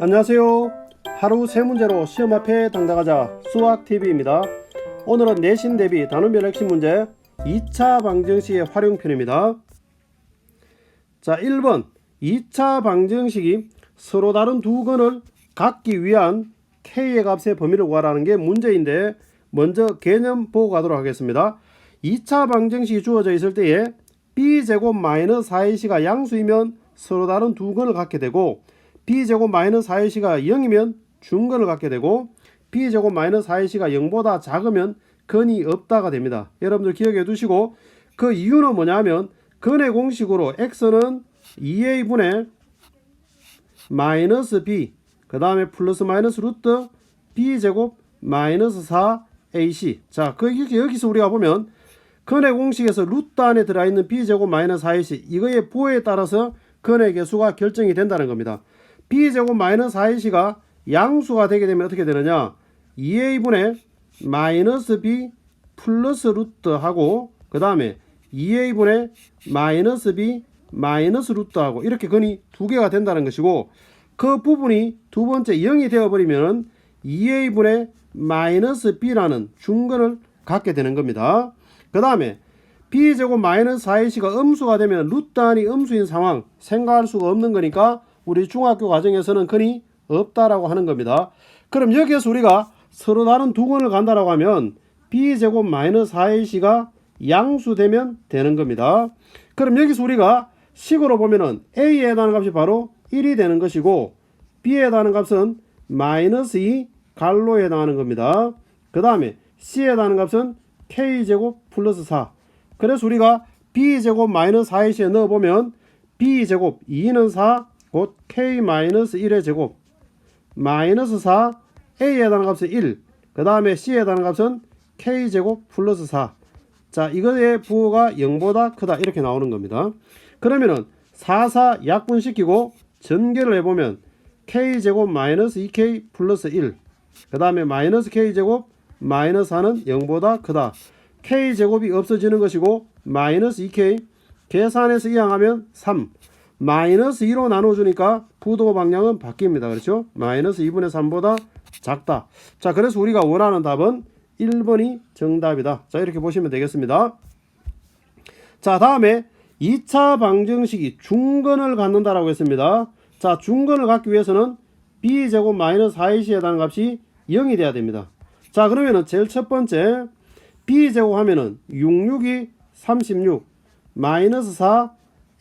안녕하세요. 하루 세 문제로 시험 앞에 당당하자 수학TV입니다. 오늘은 내신 대비 단원별 핵심 문제 2차 방정식의 활용편입니다. 자, 1번 2차 방정식이 서로 다른 두 근을 갖기 위한 K의 값의 범위를 구하라는 게 문제인데, 먼저 개념 보고 가도록 하겠습니다. 2차 방정식이 주어져 있을 때에 B제곱 마이너스 4AC가 양수이면 서로 다른 두 근을 갖게 되고, B제곱 마이너스 4AC가 0이면 중근을 갖게 되고, B제곱 마이너스 4AC가 0보다 작으면 근이 없다가 됩니다. 여러분들 기억해 두시고, 그 이유는 뭐냐면 근의 공식으로 x는 2a분의 마이너스 b, 그 다음에 플러스 마이너스 루트 b제곱 마이너스 4ac. 자, 여기서 우리가 보면 근의 공식에서 루트 안에 들어있는 b제곱 마이너스 4ac, 이거의 부호에 따라서 근의 개수가 결정이 된다는 겁니다. b제곱 마이너스 4ac가 양수가 되게 되면 어떻게 되느냐, 2a분의 마이너스 b 플러스 루트하고, 그 다음에 2a분의 마이너스 b 마이너스 루트하고, 이렇게 근이 두 개가 된다는 것이고, 그 부분이 두 번째 0이 되어버리면 2a분의 마이너스 b라는 중근을 갖게 되는 겁니다. 그 다음에 b제곱 마이너스 4ac가 음수가 되면 루트 안이 음수인 상황 생각할 수가 없는 거니까 우리 중학교 과정에서는 근이 없다라고 하는 겁니다. 그럼 여기에서 우리가 서로 다른 두 근을 간다라고 하면 b제곱 마이너스 4ac가 양수되면 되는 겁니다. 그럼 여기서 우리가 식으로 보면은 a에 해당하는 값이 바로 1이 되는 것이고, b에 해당하는 값은 마이너스 2 갈로에 해당하는 겁니다. 그 다음에 c에 해당하는 값은 k제곱 플러스 4. 그래서 우리가 b제곱 마이너스 4ac에 넣어보면 b제곱 2는 4 곧 k 마이너스 1의 제곱 마이너스 4, a에 해당하는 값은 1, 그 다음에 c에 해당하는 값은 k제곱 플러스 4. 자, 이거의 부호가 0보다 크다, 이렇게 나오는 겁니다. 그러면은 4 약분시키고 전개를 해보면 k제곱 마이너스 2k 플러스 1, 그 다음에 마이너스 k제곱 마이너스 4는 0보다 크다. k제곱이 없어지는 것이고 마이너스 2k 계산해서 이항하면 3, 마이너스 2로 나눠주니까 부호 방향은 바뀝니다. 그렇죠? 마이너스 2분의 3보다 작다. 자, 그래서 우리가 원하는 답은 1번이 정답이다. 자, 이렇게 보시면 되겠습니다. 자, 다음에 2차 방정식이 중근을 갖는다라고 했습니다. 자, 중근을 갖기 위해서는 b제곱 마이너스 4ac에 해당하는 값이 0이 돼야 됩니다. 자, 그러면은 제일 첫 번째 b제곱 하면은 66이 36 마이너스 4,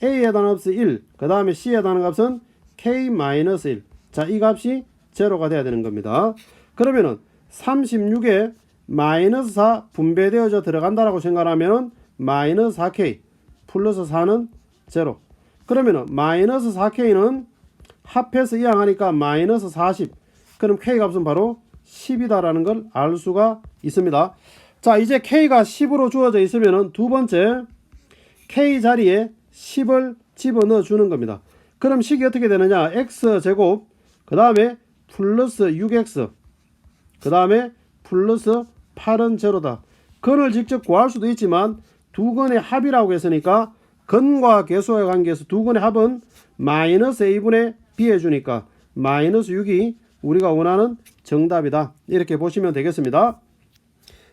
a에 해당하는 값은 1, 그 다음에 c에 해당하는 값은 k 마이너스 1. 자, 이 값이 제로가 돼야 되는 겁니다. 그러면은 36에 마이너스 4 분배되어져 들어간다라고 생각하면은 마이너스 4k 플러스 4는 제로. 그러면은 마이너스 4k는 합해서 이항하니까 마이너스 40. 그럼 k 값은 바로 10이다라는 걸 알 수가 있습니다. 자, 이제 k가 10으로 주어져 있으면은 두 번째 k 자리에 10을 집어넣어 주는 겁니다. 그럼 식이 어떻게 되느냐, x제곱 그 다음에 플러스 6x 그 다음에 플러스 8은 제로다. 근을 직접 구할 수도 있지만 두 근의 합이라고 했으니까 근과 개수의 관계에서 두 근의 합은 마이너스 a분의 b 해주니까 마이너스 6이 우리가 원하는 정답이다. 이렇게 보시면 되겠습니다.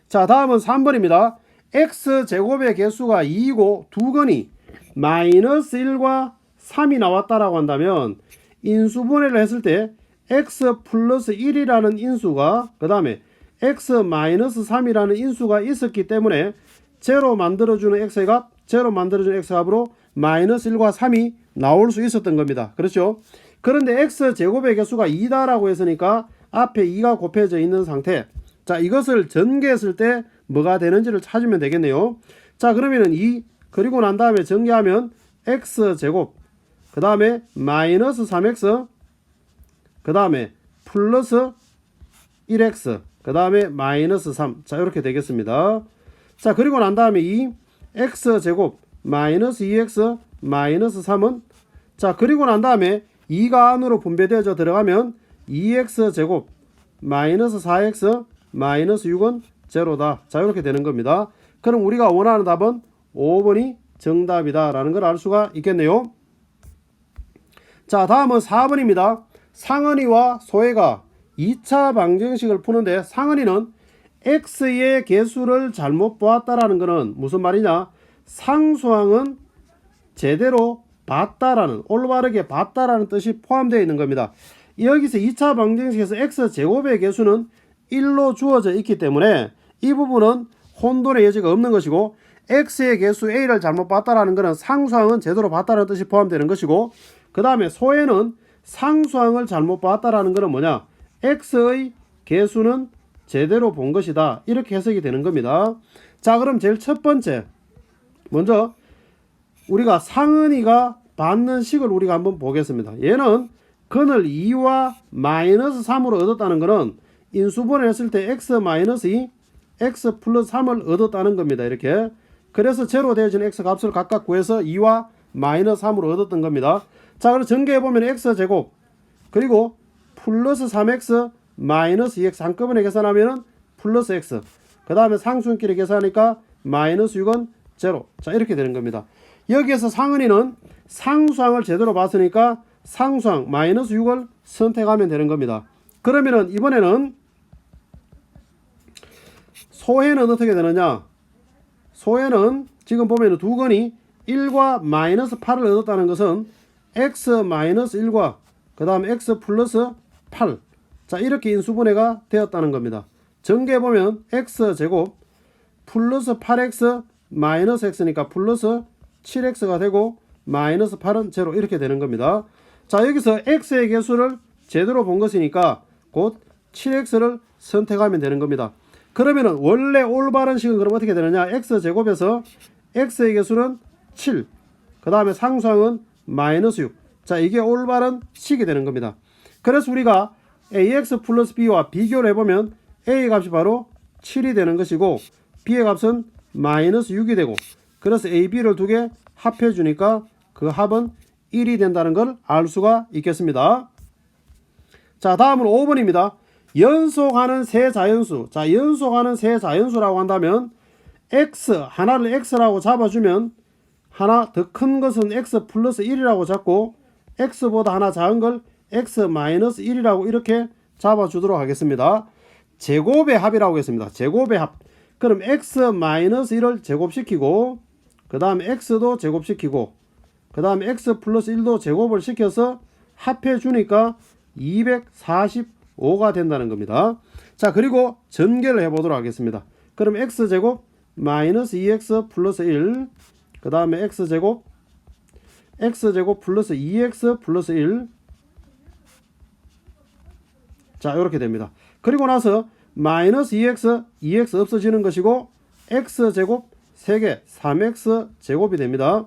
자, 다음은 3번입니다. x제곱의 개수가 2이고 두 근이 마이너스 1과 3이 나왔다라고 한다면 인수분해를 했을 때 x 플러스 1이라는 인수가, 그 다음에 x 마이너스 3이라는 인수가 있었기 때문에 제로 만들어주는 x의 값, 제로 만들어주는 x 값으로 마이너스 1과 3이 나올 수 있었던 겁니다. 그렇죠? 그런데 x제곱의 개수가 2다라고 했으니까 앞에 2가 곱해져 있는 상태. 자, 이것을 전개했을 때 뭐가 되는지를 찾으면 되겠네요. 자, 그러면은 2 그리고 난 다음에 전개하면 x제곱 그 다음에 마이너스 3x 그 다음에 플러스 1x 그 다음에 마이너스 3. 자, 이렇게 되겠습니다. 자, 그리고 난 다음에 이 x제곱 마이너스 2x 마이너스 3은, 자, 그리고 난 다음에 2가 안으로 분배되어져 들어가면 2x제곱 마이너스 4x 마이너스 6은 제로다. 자, 이렇게 되는 겁니다. 그럼 우리가 원하는 답은 5번이 정답이다 라는 걸 알 수가 있겠네요. 자, 다음은 4번입니다. 상은이와 소해가 2차 방정식을 푸는데 상은이는 x의 개수를 잘못 보았다라는 것은 무슨 말이냐? 상수항은 제대로 봤다라는, 올바르게 봤다라는 뜻이 포함되어 있는 겁니다. 여기서 2차 방정식에서 x제곱의 개수는 1로 주어져 있기 때문에 이 부분은 혼돈의 여지가 없는 것이고, x의 개수 a를 잘못 봤다라는 것은 상수항은 제대로 봤다는 뜻이 포함되는 것이고, 그 다음에 소에는 상수항을 잘못 봤다라는 것은 뭐냐? x의 개수는 제대로 본 것이다. 이렇게 해석이 되는 겁니다. 자, 그럼 제일 첫 번째, 먼저 우리가 상은이가 받는 식을 우리가 한번 보겠습니다. 얘는 근을 2와 마이너스 3으로 얻었다는 것은 인수분해 했을 때 x 마이너스 2, x 플러스 3을 얻었다는 겁니다. 이렇게. 그래서 제로 되어진 x 값을 각각 구해서 2와 마이너스 3으로 얻었던 겁니다. 자, 그럼 전개해보면 x제곱 그리고 플러스 3x 마이너스 2x 한꺼번에 계산하면 플러스 x, 그 다음에 상수끼리 계산하니까 마이너스 6은 제로. 자, 이렇게 되는 겁니다. 여기에서 상은이는 상수항을 제대로 봤으니까 상수항 마이너스 6을 선택하면 되는 겁니다. 그러면은 이번에는 소해는 어떻게 되느냐? 소해는 지금 보면 두 건이 1과 마이너스 8을 얻었다는 것은 x 마이너스 1과 그 다음 x 플러스 8, 자, 이렇게 인수분해가 되었다는 겁니다. 전개해보면 x제곱 플러스 8x 마이너스 x니까 플러스 7x가 되고 마이너스 8은 제로, 이렇게 되는 겁니다. 자, 여기서 x의 개수를 제대로 본 것이니까 곧 7x를 선택하면 되는 겁니다. 그러면은 원래 올바른 식은 그럼 어떻게 되느냐? x제곱에서 x의 개수는 7, 그 다음에 상수항은 마이너스 6. 자, 이게 올바른 식이 되는 겁니다. 그래서 우리가 ax 플러스 b와 비교를 해보면 a의 값이 바로 7이 되는 것이고 b의 값은 마이너스 6이 되고, 그래서 a, b를 두 개 합해 주니까 그 합은 1이 된다는 걸 알 수가 있겠습니다. 자, 다음은 5번입니다. 연속하는 세 자연수. 자, 연속하는 세 자연수라고 한다면 x, 하나를 x라고 잡아주면 하나 더 큰 것은 x 플러스 1이라고 잡고 x보다 하나 작은 걸 x 마이너스 1이라고 이렇게 잡아주도록 하겠습니다. 제곱의 합이라고 했습니다. 제곱의 합. 그럼 x 마이너스 1을 제곱시키고 그 다음에 x도 제곱시키고 그 다음에 x 플러스 1도 제곱을 시켜서 합해 주니까 245가 된다는 겁니다. 자, 그리고 전개를 해보도록 하겠습니다. 그럼 x제곱 마이너스 2x 플러스 1, 그 다음에 x제곱 플러스 2x 플러스 1, 자, 이렇게 됩니다. 그리고 나서 마이너스 2x 없어지는 것이고 x제곱 3개 3x 제곱이 됩니다.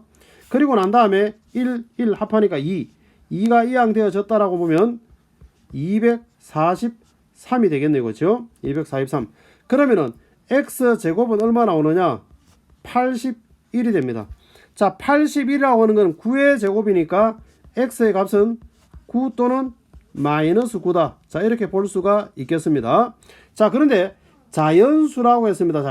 그리고 난 다음에 1 합하니까 2가 이항되어졌다라고 보면 243이 되겠네요. 그렇죠? 243. 그러면은 x제곱은 얼마 나오느냐? 81이 됩니다. 자, 81이라고 하는 건 9의 제곱이니까 x의 값은 9 또는 마이너스 9다. 자, 이렇게 볼 수가 있겠습니다. 자, 그런데 자연수라고 했습니다.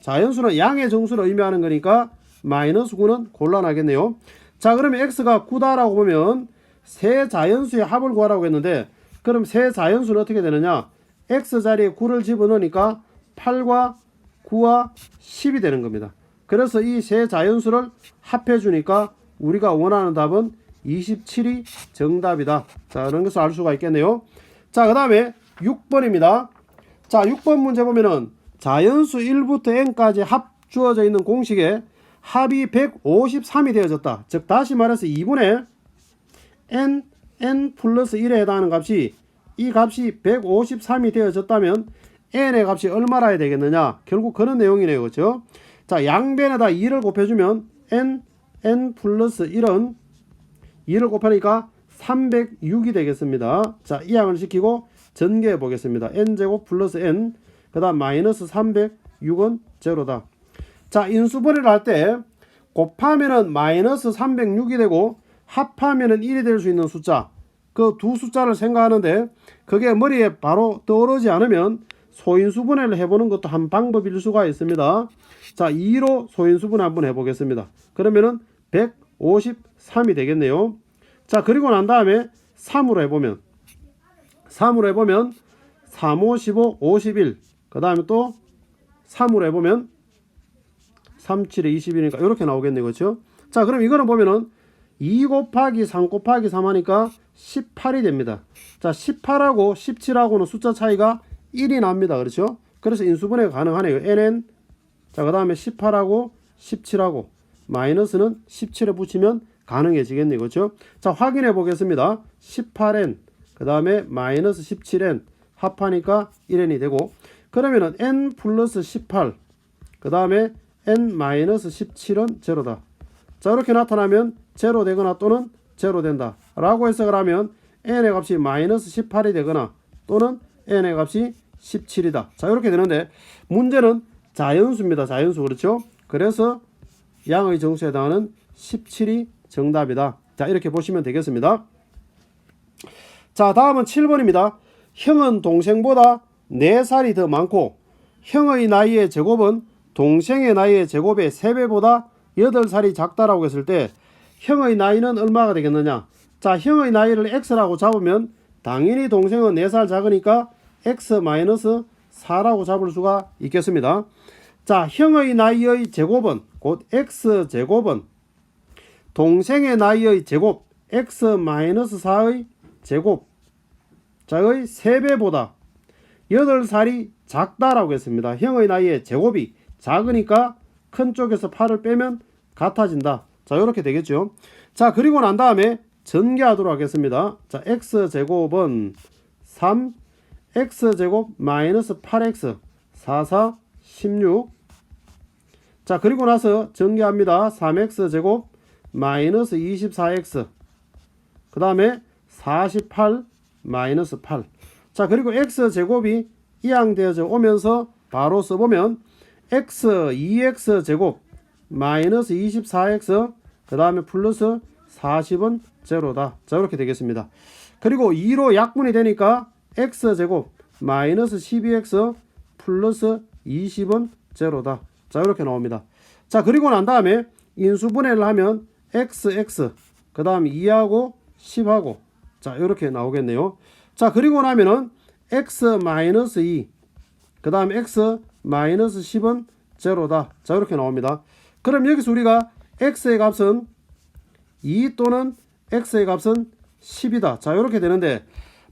자연수는 양의 정수를 의미하는 거니까 마이너스 9는 곤란하겠네요. 자, 그러면 x가 9다라고 보면 세 자연수의 합을 구하라고 했는데, 그럼 세 자연수는 어떻게 되느냐? x 자리에 9를 집어넣으니까 8과 9와 10이 되는 겁니다. 그래서 이 세 자연수를 합해 주니까 우리가 원하는 답은 27이 정답이다. 자, 이런 것을 알 수가 있겠네요. 자, 그 다음에 6번입니다. 자, 6번 문제 보면은 자연수 1부터 n까지 합 주어져 있는 공식에 합이 153이 되어졌다. 즉 다시 말해서 2분의 n 플러스 1에 해당하는 값이, 이 값이 153이 되어졌다면 n의 값이 얼마나 해야 되겠느냐? 결국 그런 내용이네요. 그렇죠? 자, 양변에다 2를 곱해주면 n 플러스 1은 2를 곱하니까 306이 되겠습니다. 자, 이항을 시키고 전개해 보겠습니다. n제곱 플러스 n, 그 다음 마이너스 306은 제로다. 자, 인수분해를 할 때 곱하면은 마이너스 306이 되고 합하면은 1이 될 수 있는 숫자, 그 두 숫자를 생각하는데 그게 머리에 바로 떠오르지 않으면 소인수분해를 해보는 것도 한 방법일 수가 있습니다. 자, 2로 소인수분해 한번 해보겠습니다. 그러면은 153이 되겠네요. 자, 그리고 난 다음에 3으로 해보면 3으로 해보면 3, 5, 15, 51. 그 다음에 또 3으로 해보면 3, 7에 21이니까 이렇게 나오겠네요. 그렇죠? 자, 그럼 이거는 보면은 2 곱하기 3 곱하기 3 하니까 18이 됩니다. 자, 18하고 17하고는 숫자 차이가 1이 납니다. 그렇죠? 그래서 인수분해가 가능하네요. nn. 자, 그 다음에 18하고 17하고 마이너스는 17에 붙이면 가능해지겠네요. 그렇죠? 자, 확인해 보겠습니다. 18n 그 다음에 마이너스 17n 합하니까 1n이 되고, 그러면은 n 플러스 18 그 다음에 n 마이너스 17은 제로다. 자, 이렇게 나타나면 제로 되거나 또는 제로 된다 라고 해석을 하면 n의 값이 마이너스 18이 되거나 또는 n의 값이 17이다. 자, 이렇게 되는데 문제는 자연수입니다. 자연수. 그렇죠? 그래서 양의 정수에 해당하는 17이 정답이다. 자, 이렇게 보시면 되겠습니다. 자, 다음은 7번입니다. 형은 동생보다 4살이 더 많고 형의 나이의 제곱은 동생의 나이의 제곱의 3배보다 8살이 작다라고 했을 때 형의 나이는 얼마가 되겠느냐? 자, 형의 나이를 x라고 잡으면 당연히 동생은 4살 작으니까 x-4라고 잡을 수가 있겠습니다. 자, 형의 나이의 제곱은 곧 x제곱은 동생의 나이의 제곱 x-4의 제곱 자의 3배보다 8살이 작다라고 했습니다. 형의 나이의 제곱이 작으니까 큰 쪽에서 8을 빼면 같아진다. 자, 이렇게 되겠죠. 자, 그리고 난 다음에 전개하도록 하겠습니다. 자, x제곱은 3 x제곱 마이너스 8x 4, 4, 16. 자, 그리고 나서 전개합니다. 3x제곱 마이너스 24x 그 다음에 48 마이너스 8. 자, 그리고 x제곱이 이항되어져 오면서 바로 써보면 x 2x제곱 마이너스 24x 그 다음에 플러스 40은 제로다. 자, 이렇게 되겠습니다. 그리고 2로 약분이 되니까 x제곱 마이너스 12x 플러스 20은 제로다. 자, 이렇게 나옵니다. 자, 그리고 난 다음에 인수분해를 하면 xx 그 다음 2하고 10하고 자, 이렇게 나오겠네요. 자, 그리고 나면은 x 마이너스 2 그 다음 x 마이너스 10은 제로다. 자, 이렇게 나옵니다. 그럼 여기서 우리가 x의 값은 2 또는 x의 값은 10이다. 자, 이렇게 되는데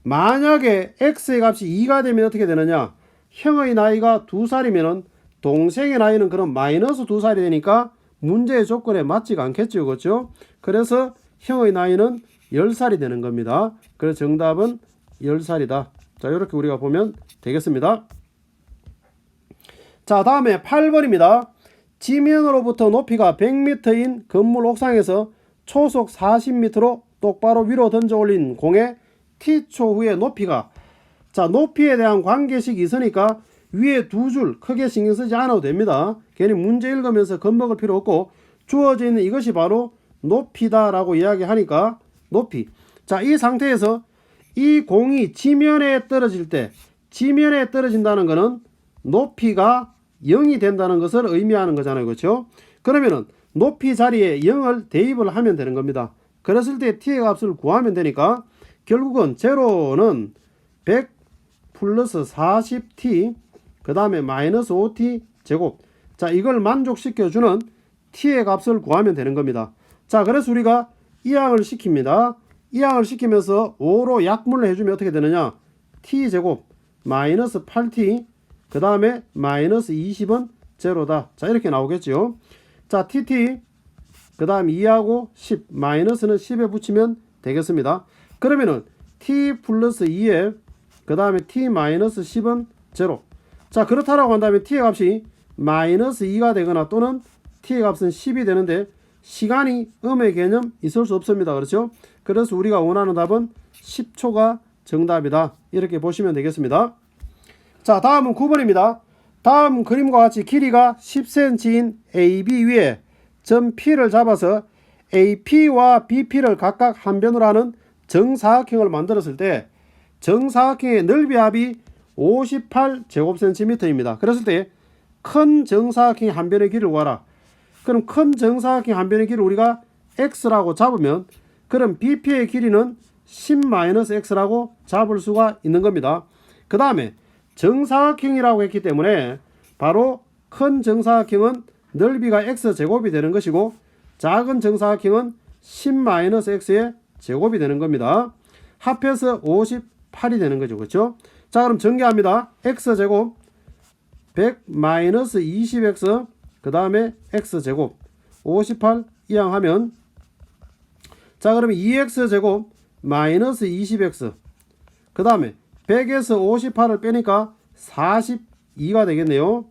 만약에 x의 값이 2가 되면 어떻게 되느냐? 형의 나이가 2살이면은 동생의 나이는 그럼 마이너스 2살이 되니까 문제의 조건에 맞지가 않겠죠. 그렇죠? 그래서 형의 나이는 10살이 되는 겁니다. 그래서 정답은 10살이다. 자, 이렇게 우리가 보면 되겠습니다. 자, 다음에 8번입니다. 지면으로부터 높이가 100m인 건물 옥상에서 초속 40m로 똑바로 위로 던져 올린 공의 t초 후에 높이가, 자, 높이에 대한 관계식이 있으니까 위에 두 줄 크게 신경 쓰지 않아도 됩니다. 괜히 문제 읽으면서 겁먹을 필요 없고 주어져 있는 이것이 바로 높이다 라고 이야기하니까 높이. 자, 이 상태에서 이 공이 지면에 떨어질 때, 지면에 떨어진다는 것은 높이가 0이 된다는 것을 의미하는 거잖아요. 그렇죠? 그러면은 높이 자리에 0을 대입을 하면 되는 겁니다. 그랬을 때 t의 값을 구하면 되니까 결국은 제로는 100 플러스 40t 그 다음에 마이너스 5t 제곱. 자, 이걸 만족시켜주는 t의 값을 구하면 되는 겁니다. 자, 그래서 우리가 이항을 시킵니다. 이항을 시키면서 5로 약분을 해주면 어떻게 되느냐? t제곱 마이너스 8t 그 다음에 마이너스 20은 제로다. 자, 이렇게 나오겠죠. 자, tt 그 다음 2하고 10 마이너스는 10에 붙이면 되겠습니다. 그러면은 t 플러스 2에 그 다음에 t 마이너스 10은 제로. 자, 그렇다라고 한다면 t의 값이 마이너스 2가 되거나 또는 t의 값은 10이 되는데 시간이 음의 개념 있을 수 없습니다. 그렇죠? 그래서 우리가 원하는 답은 10초가 정답이다. 이렇게 보시면 되겠습니다. 자, 다음은 9번입니다. 다음 그림과 같이 길이가 10cm인 AB 위에 점 P를 잡아서 AP와 BP를 각각 한 변으로 하는 정사각형을 만들었을 때 정사각형의 넓이 합이 58제곱cm입니다. 그랬을 때 큰 정사각형의 한 변의 길이를 구하라. 그럼 큰 정사각형 한 변의 길이를 우리가 x라고 잡으면 그럼 BP의 길이는 10-x라고 잡을 수가 있는 겁니다. 그 다음에 정사각형이라고 했기 때문에 바로 큰 정사각형은 넓이가 x제곱이 되는 것이고 작은 정사각형은 10-x의 제곱이 되는 겁니다. 합해서 58이 되는 거죠. 그렇죠? 자, 그럼 전개합니다. x제곱 100-20x 그 다음에 x제곱 58 이항하면 자, 그러면 2x제곱 마이너스 20x 그 다음에 100에서 58을 빼니까 42가 되겠네요.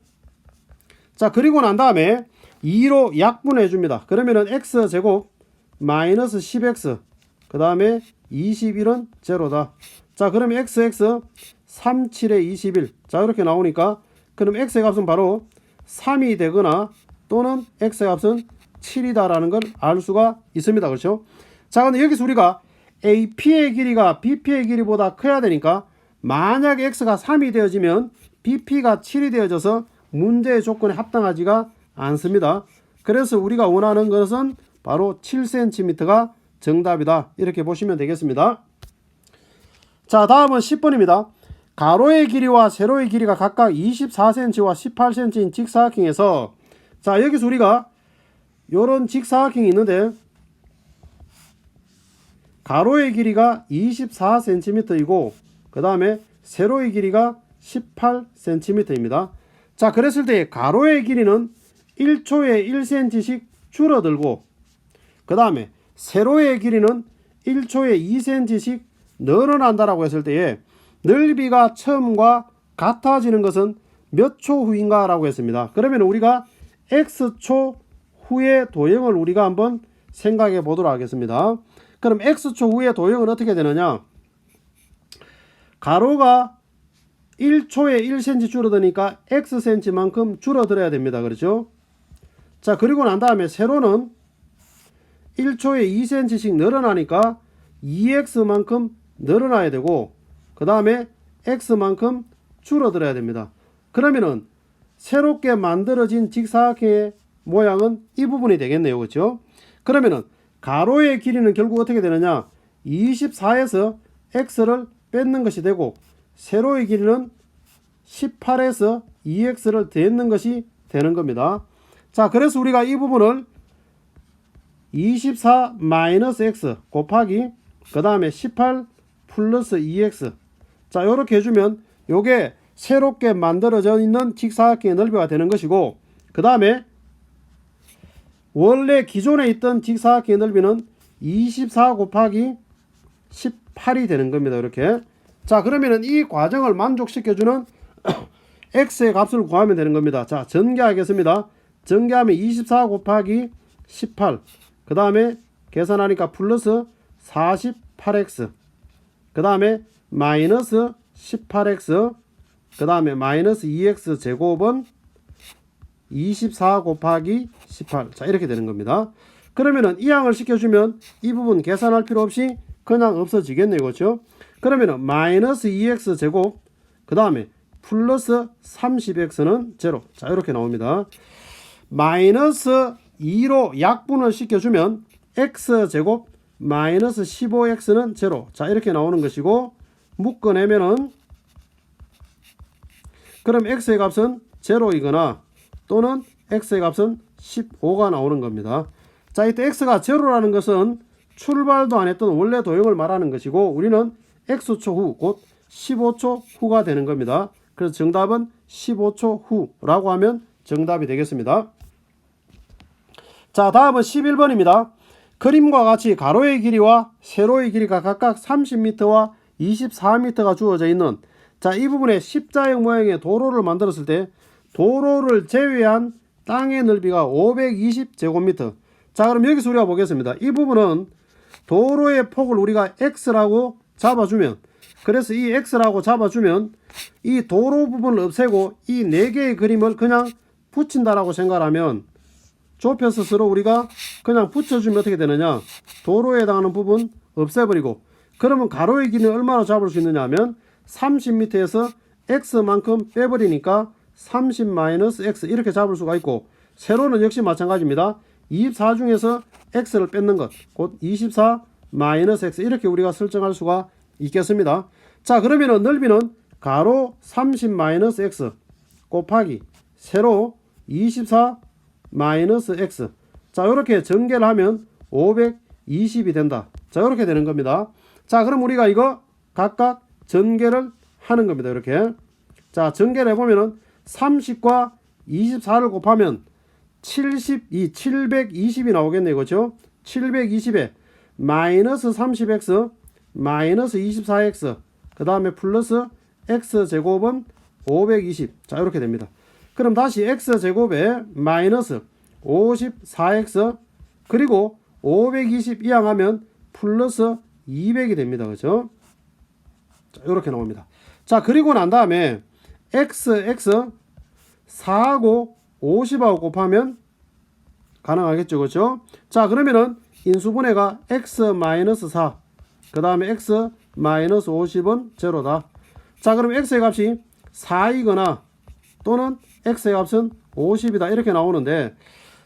자, 그리고 난 다음에 2로 약분해 줍니다. 그러면은 x제곱 마이너스 10x 그 다음에 21은 제로다. 자, 그러면 xx 37에 21. 자, 이렇게 나오니까 그럼 x의 값은 바로 3이 되거나 또는 x의 값은 7이다 라는 걸 알 수가 있습니다. 그렇죠? 자, 근데 여기서 우리가 AP의 길이가 BP의 길이보다 커야 되니까 만약에 x가 3이 되어지면 BP가 7이 되어져서 문제의 조건에 합당하지가 않습니다. 그래서 우리가 원하는 것은 바로 7cm가 정답이다. 이렇게 보시면 되겠습니다. 자, 다음은 10번입니다. 가로의 길이와 세로의 길이가 각각 24cm와 18cm인 직사각형에서 자, 여기서 우리가 요런 직사각형이 있는데 가로의 길이가 24cm이고 그 다음에 세로의 길이가 18cm입니다. 자, 그랬을 때 가로의 길이는 1초에 1cm씩 줄어들고 그 다음에 세로의 길이는 1초에 2cm씩 늘어난다라고 했을 때에 넓이가 처음과 같아지는 것은 몇 초 후인가 라고 했습니다. 그러면 우리가 x초 후의 도형을 우리가 한번 생각해 보도록 하겠습니다. 그럼 x초 후의 도형은 어떻게 되느냐? 가로가 1초에 1cm 줄어드니까 xcm만큼 줄어들어야 됩니다. 그렇죠? 자, 그리고 난 다음에 세로는 1초에 2cm씩 늘어나니까 2x만큼 늘어나야 되고 그 다음에 x만큼 줄어들어야 됩니다. 그러면은 새롭게 만들어진 직사각형의 모양은 이 부분이 되겠네요. 그렇죠? 그러면은 가로의 길이는 결국 어떻게 되느냐? 24에서 x를 뺏는 것이 되고 세로의 길이는 18에서 2x를 더했는 것이 되는 겁니다. 자, 그래서 우리가 이 부분을 24-x 곱하기 그 다음에 18 플러스 2x 자, 요렇게 해주면 요게 새롭게 만들어져 있는 직사각형의 넓이가 되는 것이고 그 다음에 원래 기존에 있던 직사각형의 넓이는 24 곱하기 18이 되는 겁니다. 이렇게. 자, 그러면은 이 과정을 만족시켜주는 x의 값을 구하면 되는 겁니다. 자, 전개하겠습니다. 전개하면 24 곱하기 18 그 다음에 계산하니까 플러스 48x 그 다음에 마이너스 18x 그 다음에 마이너스 2x 제곱은 24 곱하기 18 자, 이렇게 되는 겁니다. 그러면은 이항을 시켜주면 이 부분 계산할 필요 없이 그냥 없어지겠네요. 그렇죠? 그러면은 마이너스 2x 제곱 그 다음에 플러스 30x는 제로 자, 이렇게 나옵니다. 마이너스 2로 약분을 시켜주면 x제곱 마이너스 15x는 제로 자, 이렇게 나오는 것이고 묶어내면은 그럼 x의 값은 제로이거나 또는 x의 값은 15가 나오는 겁니다. 자, 이때 x가 제로라는 것은 출발도 안 했던 원래 도형을 말하는 것이고 우리는 x초 후 곧 15초 후가 되는 겁니다. 그래서 정답은 15초 후라고 하면 정답이 되겠습니다. 자, 다음은 11번입니다. 그림과 같이 가로의 길이와 세로의 길이가 각각 30m와 24m가 주어져 있는 자, 이 부분에 십자형 모양의 도로를 만들었을 때 도로를 제외한 땅의 넓이가 520제곱미터 자, 그럼 여기서 우리가 보겠습니다. 이 부분은 도로의 폭을 우리가 x라고 잡아주면 그래서 이 x라고 잡아주면 이 도로 부분을 없애고 이 4개의 그림을 그냥 붙인다라고 생각하면 좁혀서 서로 우리가 그냥 붙여주면 어떻게 되느냐? 도로에 해당하는 부분 없애버리고 그러면 가로의 길이는 얼마나 잡을 수 있느냐 하면 30m에서 x만큼 빼버리니까 30-x 이렇게 잡을 수가 있고 세로는 역시 마찬가지입니다. 24 중에서 x를 뺏는 것 곧 24 마이너스 x 이렇게 우리가 설정할 수가 있겠습니다. 자, 그러면은 넓이는 가로 30 마이너스 x 곱하기 세로 24 마이너스 x. 자, 이렇게 전개를 하면 520이 된다. 자, 이렇게 되는 겁니다. 자, 그럼 우리가 이거 각각 전개를 하는 겁니다. 이렇게. 자, 전개를 해보면은 30과 24를 곱하면 720이 나오겠네요. 그렇죠? 720에 마이너스 30x 마이너스 24x 그 다음에 플러스 x제곱은 520. 자, 이렇게 됩니다. 그럼 다시 x제곱에 마이너스 54x 그리고 520 이항하면 플러스 200이 됩니다. 그죠? 자, 이렇게 나옵니다. 자, 그리고 난 다음에 x 4하고 50하고 곱하면 가능하겠죠. 그죠? 자, 그러면은 인수분해가 x-4 그 다음에 x-50은 제로다. 자, 그럼 x의 값이 4이거나 또는 x의 값은 50이다 이렇게 나오는데,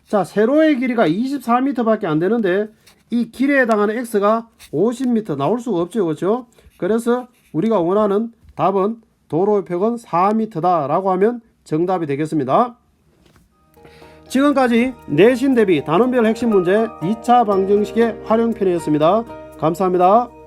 자, 세로의 길이가 24m 밖에 안 되는데 이 길에 해당하는 x가 50m 나올 수가 없죠. 그렇죠? 그래서 우리가 원하는 답은 도로의 폭은 4m다 라고 하면 정답이 되겠습니다. 지금까지 내신 대비 단원별 핵심 문제 2차 방정식의 활용편이었습니다. 감사합니다.